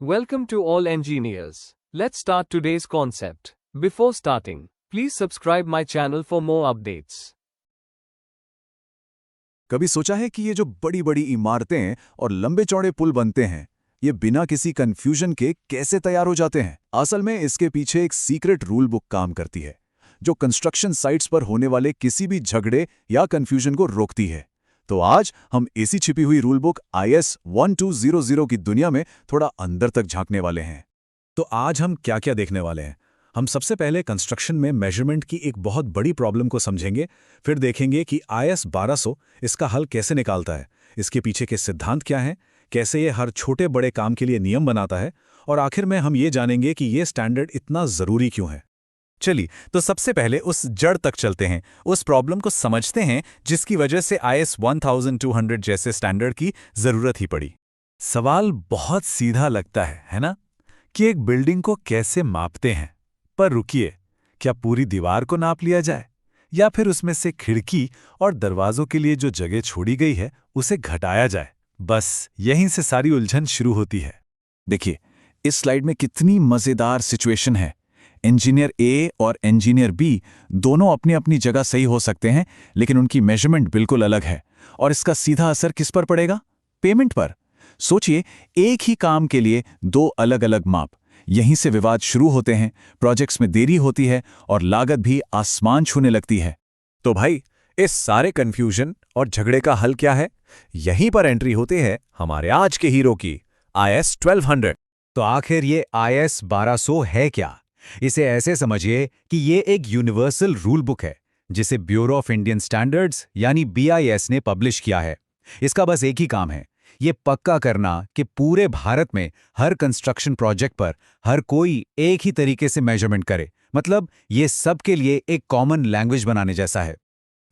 Welcome to all engineers. Let's start today's concept. Before starting, please subscribe my channel for more updates. कभी सोचा है कि ये जो बड़ी बड़ी इमारतें और लंबे चौड़े पुल बनते हैं, ये बिना किसी कंफ्यूजन के कैसे तैयार हो जाते हैं? असल में इसके पीछे एक सीक्रेट रूल बुक काम करती है, जो कंस्ट्रक्शन साइट्स पर होने वाले किसी भी झगड़े या कंफ्यूजन को रोकती है। तो आज हम ऐसी छिपी हुई रूल बुक IS 1200 की दुनिया में थोड़ा अंदर तक झांकने वाले हैं। तो आज हम क्या क्या देखने वाले हैं? हम सबसे पहले कंस्ट्रक्शन में मेजरमेंट की एक बहुत बड़ी प्रॉब्लम को समझेंगे, फिर देखेंगे कि IS 1200 इसका हल कैसे निकालता है, इसके पीछे के सिद्धांत क्या हैं, कैसे ये हर छोटे बड़े काम के लिए नियम बनाता है, और आखिर में हम ये जानेंगे कि ये स्टैंडर्ड इतना ज़रूरी क्यों है। चलिए, तो सबसे पहले उस जड़ तक चलते हैं, उस प्रॉब्लम को समझते हैं जिसकी वजह से IS 1200 जैसे स्टैंडर्ड की ज़रूरत ही पड़ी। सवाल बहुत सीधा लगता है ना? कि एक बिल्डिंग को कैसे मापते हैं? पर रुकिए, क्या पूरी दीवार को नाप लिया जाए, या फिर उसमें से खिड़की और दरवाजों के लिए जो जगह छोड़ी गई है उसे घटाया जाए? बस यहीं से सारी उलझन शुरू होती है। देखिए, इस स्लाइड में कितनी मज़ेदार सिचुएशन है। इंजीनियर ए और इंजीनियर बी दोनों अपनी अपनी जगह सही हो सकते हैं, लेकिन उनकी मेजरमेंट बिल्कुल अलग है, और इसका सीधा असर किस पर पड़ेगा? पेमेंट पर। सोचिए, एक ही काम के लिए दो अलग अलग माप। यहीं से विवाद शुरू होते हैं, प्रोजेक्ट्स में देरी होती है और लागत भी आसमान छूने लगती है। तो भाई, इस सारे कंफ्यूजन और झगड़े का हल क्या है? यहीं पर एंट्री होते हैं हमारे आज के हीरो की, IS 1200। तो आखिर ये IS 1200 है क्या? इसे ऐसे समझिए कि ये एक यूनिवर्सल रूल बुक है जिसे ब्यूरो ऑफ इंडियन स्टैंडर्ड्स यानी BIS ने पब्लिश किया है। इसका बस एक ही काम है, ये पक्का करना कि पूरे भारत में हर कंस्ट्रक्शन प्रोजेक्ट पर हर कोई एक ही तरीके से मेजरमेंट करे। मतलब ये सबके लिए एक कॉमन लैंग्वेज बनाने जैसा है।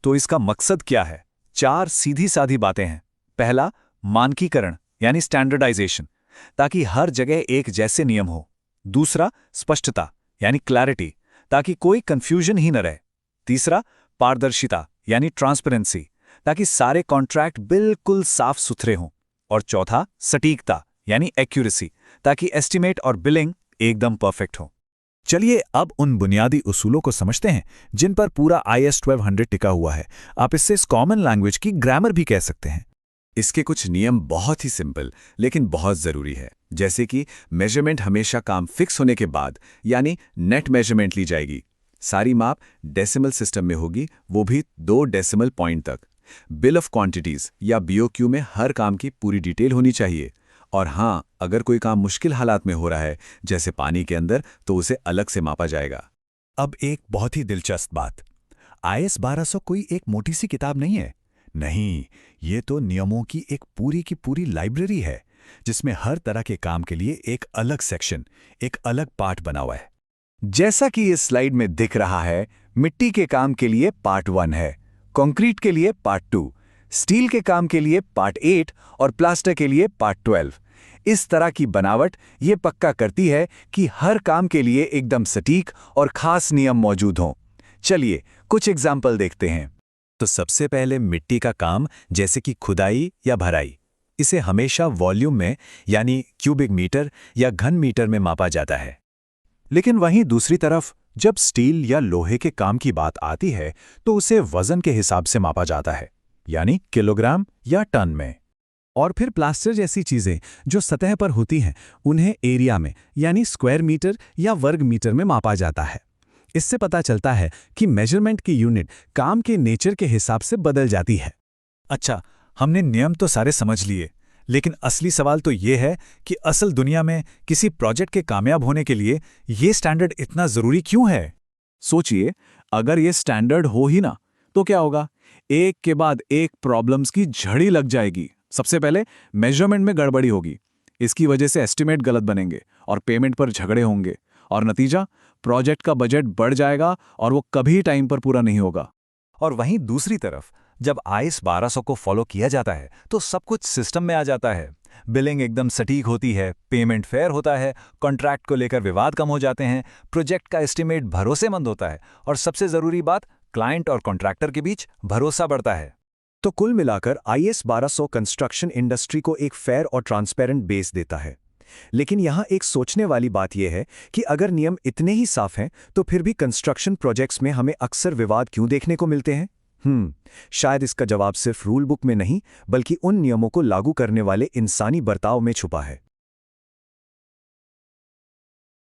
तो इसका मकसद क्या है? 4 सीधी साधी बातें हैं। पहला, मानकीकरण यानी स्टैंडर्डाइजेशन, ताकि हर जगह एक जैसे नियम हो। दूसरा, स्पष्टता यानी क्लैरिटी, ताकि कोई कंफ्यूजन ही न रहे। तीसरा, पारदर्शिता यानी ट्रांसपेरेंसी, ताकि सारे कॉन्ट्रैक्ट बिल्कुल साफ सुथरे हों। और चौथा, सटीकता यानी एक्यूरेसी, ताकि एस्टिमेट और बिलिंग एकदम परफेक्ट हो। चलिए अब उन बुनियादी उसूलों को समझते हैं जिन पर पूरा IS 1200 टिका हुआ है। आप इससे इस कॉमन लैंग्वेज की ग्रामर भी कह सकते हैं। इसके कुछ नियम बहुत ही सिंपल लेकिन बहुत ज़रूरी है, जैसे कि मेजरमेंट हमेशा काम फिक्स होने के बाद यानी नेट मेजरमेंट ली जाएगी। सारी माप डेसिमल सिस्टम में होगी, वो भी 2 डेसिमल पॉइंट तक। बिल ऑफ क्वांटिटीज या BOQ में हर काम की पूरी डिटेल होनी चाहिए। और हाँ, अगर कोई काम मुश्किल हालात में हो रहा है जैसे पानी के अंदर, तो उसे अलग से मापा जाएगा। अब एक बहुत ही दिलचस्प बात, IS 1200 कोई एक मोटी सी किताब नहीं है। नहीं, ये तो नियमों की एक पूरी लाइब्रेरी है, जिसमें हर तरह के काम के लिए एक अलग सेक्शन, एक अलग पार्ट बना हुआ है। जैसा कि इस स्लाइड में दिख रहा है, मिट्टी के काम के लिए पार्ट 1 है, कंक्रीट के लिए पार्ट 2, स्टील के काम के लिए पार्ट 8 और प्लास्टर के लिए पार्ट 12। इस तरह की बनावट ये पक्का करती है कि हर काम के लिए एकदम सटीक और खास नियम मौजूद हों। चलिए कुछ एग्जाम्पल देखते हैं। तो सबसे पहले मिट्टी का काम, जैसे कि खुदाई या भराई, इसे हमेशा वॉल्यूम में यानी क्यूबिक मीटर या घन मीटर में मापा जाता है। लेकिन वहीं दूसरी तरफ जब स्टील या लोहे के काम की बात आती है तो उसे वजन के हिसाब से मापा जाता है, यानी किलोग्राम या टन में। और फिर प्लास्टर जैसी चीजें जो सतह पर होती हैं, उन्हें एरिया में यानी स्क्वायर मीटर या वर्ग मीटर में मापा जाता है। इससे पता चलता है कि मेजरमेंट की यूनिट काम के नेचर के हिसाब से बदल जाती है। अच्छा, हमने नियम तो सारे समझ लिए, लेकिन असली सवाल तो ये है कि असल दुनिया में किसी प्रोजेक्ट के कामयाब होने के लिए ये स्टैंडर्ड इतना ज़रूरी क्यों है? सोचिए, अगर ये स्टैंडर्ड हो ही ना, तो क्या होगा? एक के बाद एक प्रॉब्लम्स की झड़ी लग जाएगी। सबसे पहले मेजरमेंट में गड़बड़ी होगी, इसकी वजह से एस्टिमेट गलत बनेंगे और पेमेंट पर झगड़े होंगे, और नतीजा, प्रोजेक्ट का बजट बढ़ जाएगा और वो कभी टाइम पर पूरा नहीं होगा। और वहीं दूसरी तरफ जब IS 1200 को फॉलो किया जाता है तो सब कुछ सिस्टम में आ जाता है। बिलिंग एकदम सटीक होती है, पेमेंट फेयर होता है, कॉन्ट्रैक्ट को लेकर विवाद कम हो जाते हैं, प्रोजेक्ट का एस्टिमेट भरोसेमंद होता है, और सबसे ज़रूरी बात, क्लाइंट और कॉन्ट्रैक्टर के बीच भरोसा बढ़ता है। तो कुल मिलाकर IS 1200 कंस्ट्रक्शन इंडस्ट्री को एक फेयर और ट्रांसपेरेंट बेस देता है। लेकिन यहाँ एक सोचने वाली बात यह है कि अगर नियम इतने ही साफ हैं तो फिर भी कंस्ट्रक्शन प्रोजेक्ट्स में हमें अक्सर विवाद क्यों देखने को मिलते हैं? शायद इसका जवाब सिर्फ रूल बुक में नहीं बल्कि उन नियमों को लागू करने वाले इंसानी बर्ताव में छुपा है।